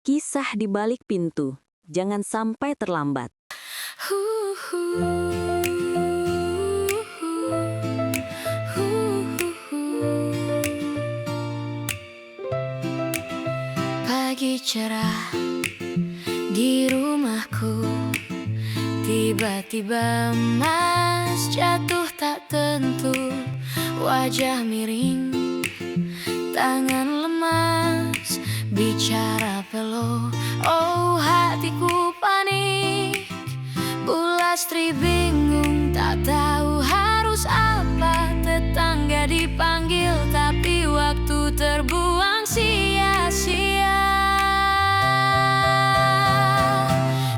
Kisah di balik pintu. Jangan sampai terlambat. Pagi cerah di rumahku, tiba-tiba Mas jatuh tak tentu. Wajah miring, tangan lemas, bicara peluh. Oh, hatiku panik. Bulastri bingung, tak tahu harus apa. Tetangga dipanggil, tapi waktu terbuang sia-sia.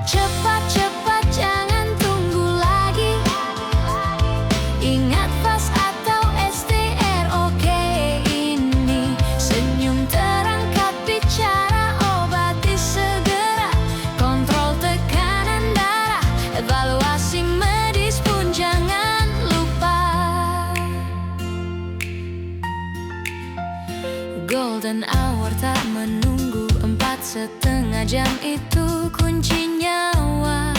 Cepat-cepat, jangan tunggu lagi. Ingat fas atau STROK ini. Senyum terangkat, bicara obati segera. Kontrol tekanan darah, evaluasi medis pun jangan lupa. Golden hour tak menunggu, 4,5 jam itu kunci nyawa.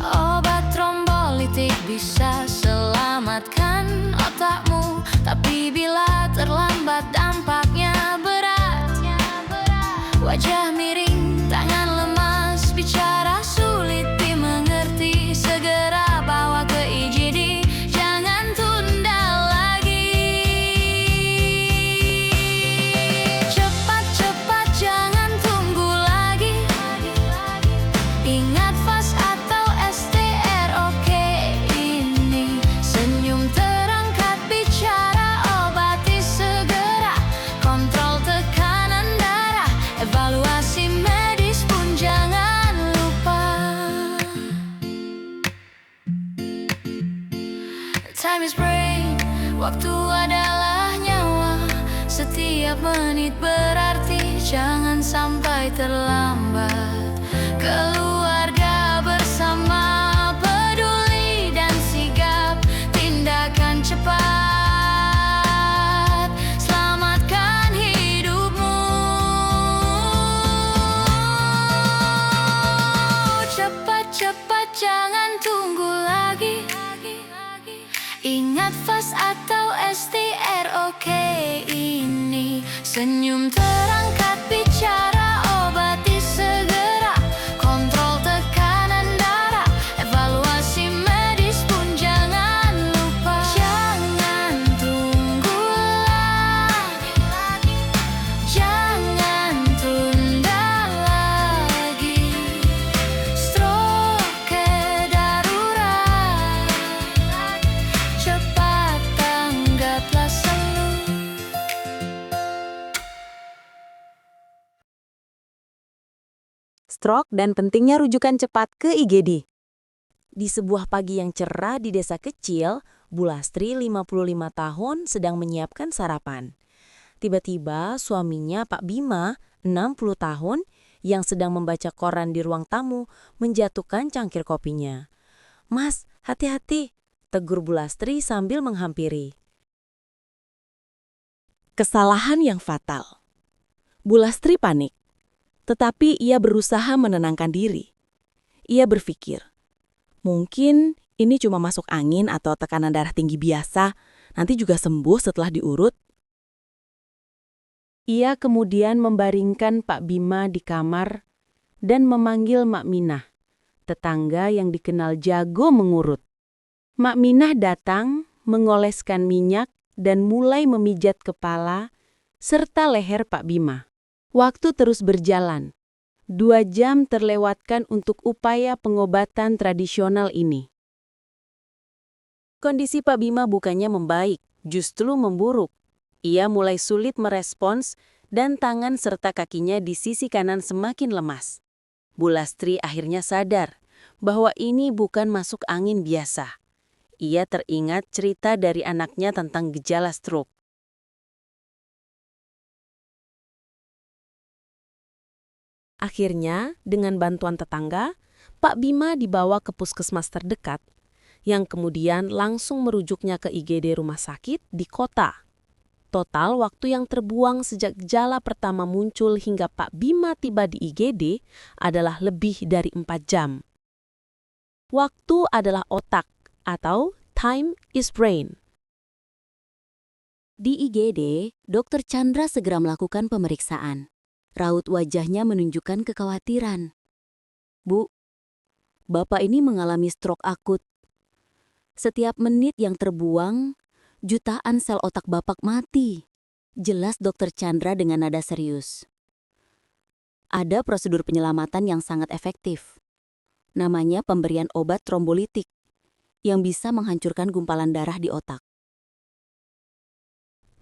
Obat trombolitik bisa selamatkan otakmu, tapi bila terlambat dampaknya berat. Wajah miring, tangan lemas, bicara sulit dimengerti. Segera bawa ke IGD, jangan tunda lagi. Cepat-cepat, jangan tunggu lagi. Ingat fas atau STROK ini. Senyum terangkat, bicara obati segera. Kontrol tekanan darah, evaluasi medis pun jangan lupa. Time is brain, waktu adalah nyawa. Setiap menit berarti, jangan sampai terlambat. Keluarga bersama, peduli dan sigap. Tindakan cepat, selamatkan hidupmu. Cepat-cepat, jangan tunggu lagi. Ingat fas atau STROK ini. Senyum terangkat, bicara obati segera. Kontrol tekanan darah, evaluasi medis pun jangan lupa. Jangan tunggu lagi, jangan tunda lagi. Stroke darurat, cepat tanggaplah selalu. Stroke dan pentingnya rujukan cepat ke IGD. Di sebuah pagi yang cerah di desa kecil, Bulastri 55 tahun sedang menyiapkan sarapan. Tiba-tiba suaminya Pak Bima, 60 tahun, yang sedang membaca koran di ruang tamu, menjatuhkan cangkir kopinya. "Mas, hati-hati," tegur Bulastri sambil menghampiri. Kesalahan yang fatal. Bulastri panik, tetapi ia berusaha menenangkan diri. Ia berpikir, mungkin ini cuma masuk angin atau tekanan darah tinggi biasa, nanti juga sembuh setelah diurut. Ia kemudian membaringkan Pak Bima di kamar dan memanggil Mak Minah, tetangga yang dikenal jago mengurut. Mak Minah datang, mengoleskan minyak dan mulai memijat kepala serta leher Pak Bima. Waktu terus berjalan. 2 jam terlewatkan untuk upaya pengobatan tradisional ini. Kondisi Pak Bima bukannya membaik, justru memburuk. Ia mulai sulit merespons dan tangan serta kakinya di sisi kanan semakin lemas. Bulastri akhirnya sadar bahwa ini bukan masuk angin biasa. Ia teringat cerita dari anaknya tentang gejala stroke. Akhirnya, dengan bantuan tetangga, Pak Bima dibawa ke puskesmas terdekat yang kemudian langsung merujuknya ke IGD rumah sakit di kota. Total waktu yang terbuang sejak gejala pertama muncul hingga Pak Bima tiba di IGD adalah lebih dari 4 jam. Waktu adalah otak atau time is brain. Di IGD, Dr. Chandra segera melakukan pemeriksaan. Raut wajahnya menunjukkan kekhawatiran. Bu, Bapak ini mengalami stroke akut. Setiap menit yang terbuang, jutaan sel otak Bapak mati. Jelas Dr. Chandra dengan nada serius. Ada prosedur penyelamatan yang sangat efektif. Namanya pemberian obat trombolitik yang bisa menghancurkan gumpalan darah di otak.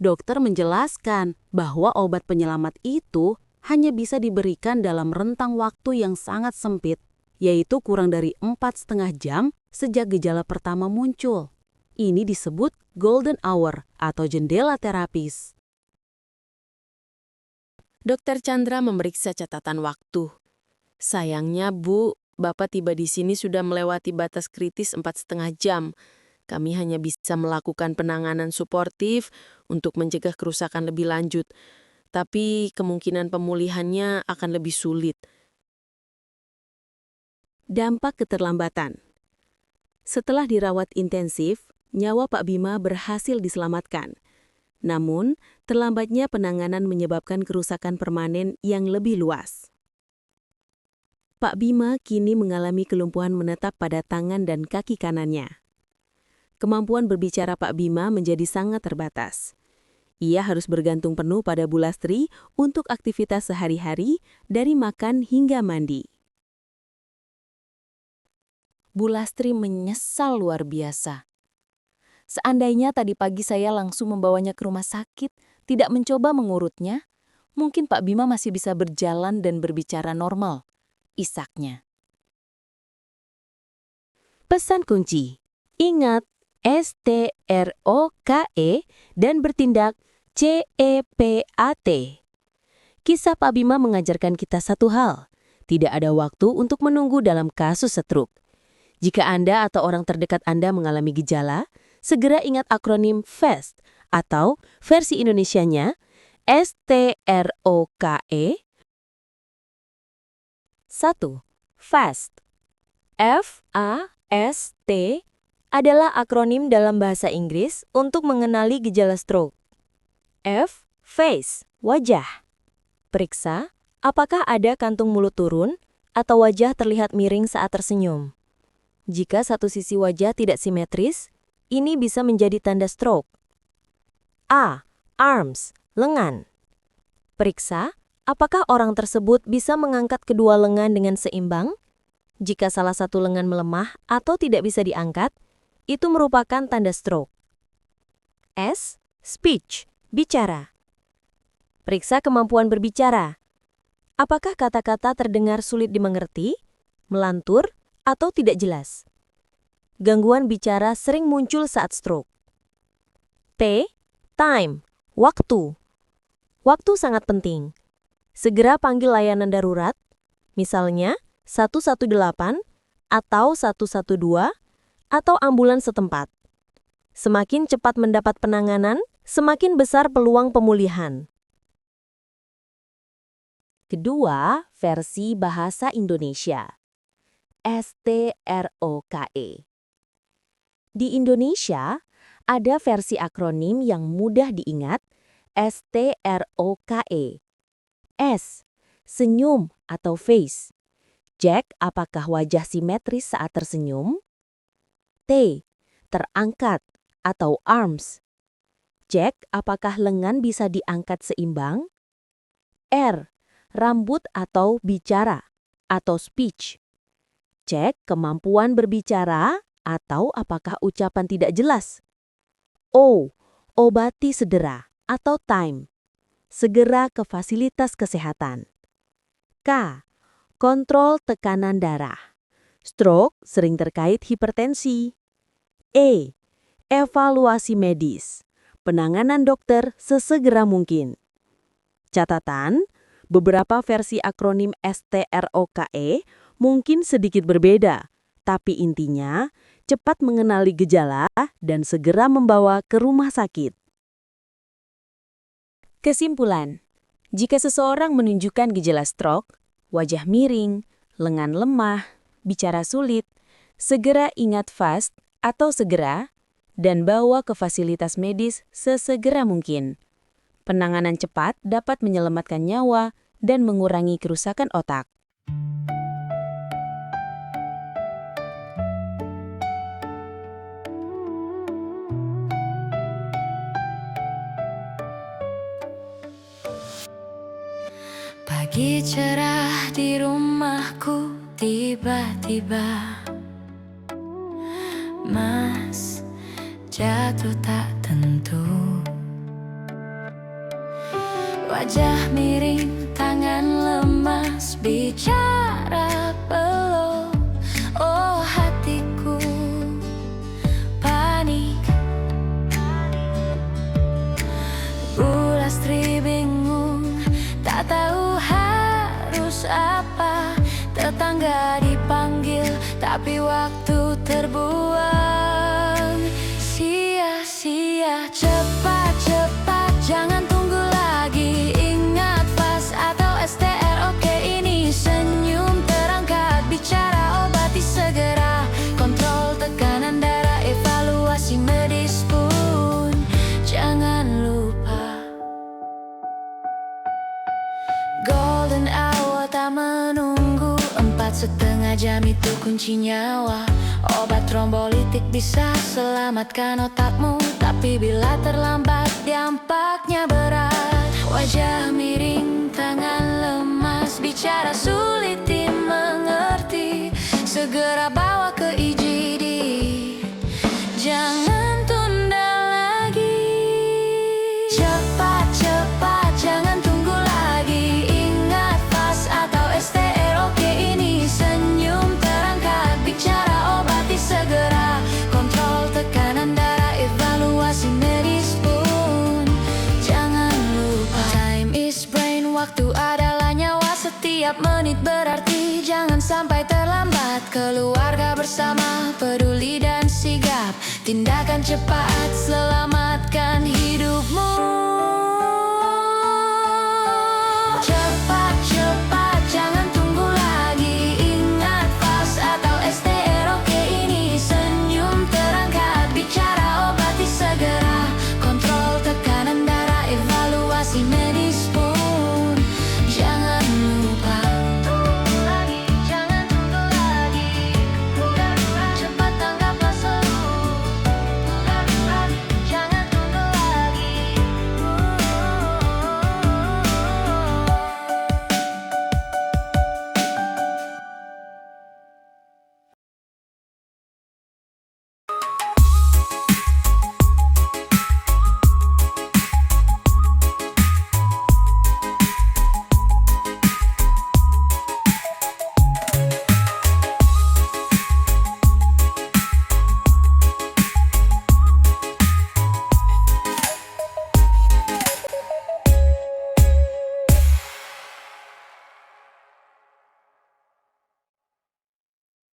Dokter menjelaskan bahwa obat penyelamat itu hanya bisa diberikan dalam rentang waktu yang sangat sempit, yaitu kurang dari 4,5 jam sejak gejala pertama muncul. Ini disebut golden hour atau jendela terapis. Dokter Chandra memeriksa catatan waktu. Sayangnya, Bu, Bapak tiba di sini sudah melewati batas kritis 4,5 jam. Kami hanya bisa melakukan penanganan suportif untuk mencegah kerusakan lebih lanjut. Tapi kemungkinan pemulihannya akan lebih sulit. Dampak keterlambatan. Setelah dirawat intensif, nyawa Pak Bima berhasil diselamatkan. Namun, terlambatnya penanganan menyebabkan kerusakan permanen yang lebih luas. Pak Bima kini mengalami kelumpuhan menetap pada tangan dan kaki kanannya. Kemampuan berbicara Pak Bima menjadi sangat terbatas. Ia harus bergantung penuh pada Bu Lastri untuk aktivitas sehari-hari, dari makan hingga mandi. Bu Lastri menyesal luar biasa. Seandainya tadi pagi saya langsung membawanya ke rumah sakit, tidak mencoba mengurutnya, mungkin Pak Bima masih bisa berjalan dan berbicara normal, isaknya. Pesan kunci. Ingat, STROKE dan bertindak CEPAT. Kisah Pak Bima mengajarkan kita satu hal, tidak ada waktu untuk menunggu dalam kasus stroke. Jika Anda atau orang terdekat Anda mengalami gejala, segera ingat akronim FAST atau versi Indonesianya STROKE. 1. FAST. FAST adalah akronim dalam bahasa Inggris untuk mengenali gejala stroke. F. Face, wajah. Periksa apakah ada kantung mulut turun atau wajah terlihat miring saat tersenyum. Jika satu sisi wajah tidak simetris, ini bisa menjadi tanda stroke. A. Arms, lengan. Periksa apakah orang tersebut bisa mengangkat kedua lengan dengan seimbang. Jika salah satu lengan melemah atau tidak bisa diangkat, itu merupakan tanda stroke. S. Speech, bicara. Periksa kemampuan berbicara. Apakah kata-kata terdengar sulit dimengerti, melantur, atau tidak jelas? Gangguan bicara sering muncul saat stroke. T. Time, waktu. Waktu sangat penting. Segera panggil layanan darurat, misalnya 118 atau 112, atau ambulans setempat. Semakin cepat mendapat penanganan, semakin besar peluang pemulihan. Kedua, versi bahasa Indonesia. STROKE. Di Indonesia, ada versi akronim yang mudah diingat, STROKE. S. Senyum atau face. Cek apakah wajah simetris saat tersenyum. T. Terangkat atau arms. Cek apakah lengan bisa diangkat seimbang. R. Rambut atau bicara atau speech. Cek kemampuan berbicara atau apakah ucapan tidak jelas. O. Obati segera atau time. Segera ke fasilitas kesehatan. K. Kontrol tekanan darah. Stroke sering terkait hipertensi. E. Evaluasi medis. Penanganan dokter sesegera mungkin. Catatan, beberapa versi akronim STROKE mungkin sedikit berbeda, tapi intinya cepat mengenali gejala dan segera membawa ke rumah sakit. Kesimpulan, jika seseorang menunjukkan gejala stroke, wajah miring, lengan lemah, bicara sulit, segera ingat FAST atau segera dan bawa ke fasilitas medis sesegera mungkin. Penanganan cepat dapat menyelamatkan nyawa dan mengurangi kerusakan otak. Pagi cerah di rumahku tiba-tiba Mas jatuh tak tentu. Wajah miring, tangan lemas, bicara peluh. Oh hatiku panik. Bu Lastri bingung, tak tahu harus apa. Tetangga dipanggil, tapi waktu terbuang sia-sia. Cepat-cepat, jangan tunggu lagi. Ingat FAST atau STR, oke ini. Senyum terangkat, bicara obati segera. Kontrol tekanan darah, evaluasi medis pun jangan lupa. Golden hour tak menunggu, 4,5 jam itu kunci nyawa. Obat trombolitik bisa selamatkan otakmu, tapi bila terlambat dampaknya berat. Wajah miring, tangan lemas, bicara sulit dimengerti. Segera bawa ke IGD, jangan tunda lagi. Cepat-cepat, jangan tunggu lagi. Ingat FAST atau STR, oke ini. Senyum terangkat, bicara obati segera. Kontrol tekanan darah, evaluasi medis pun jangan lupa. Time is brain, waktu adalah nyawa. Setiap menit berarti, jangan sampai terlambat. Keluarga bersama, peduli dan sigap. Tindakan cepat, selamatkan hidupmu.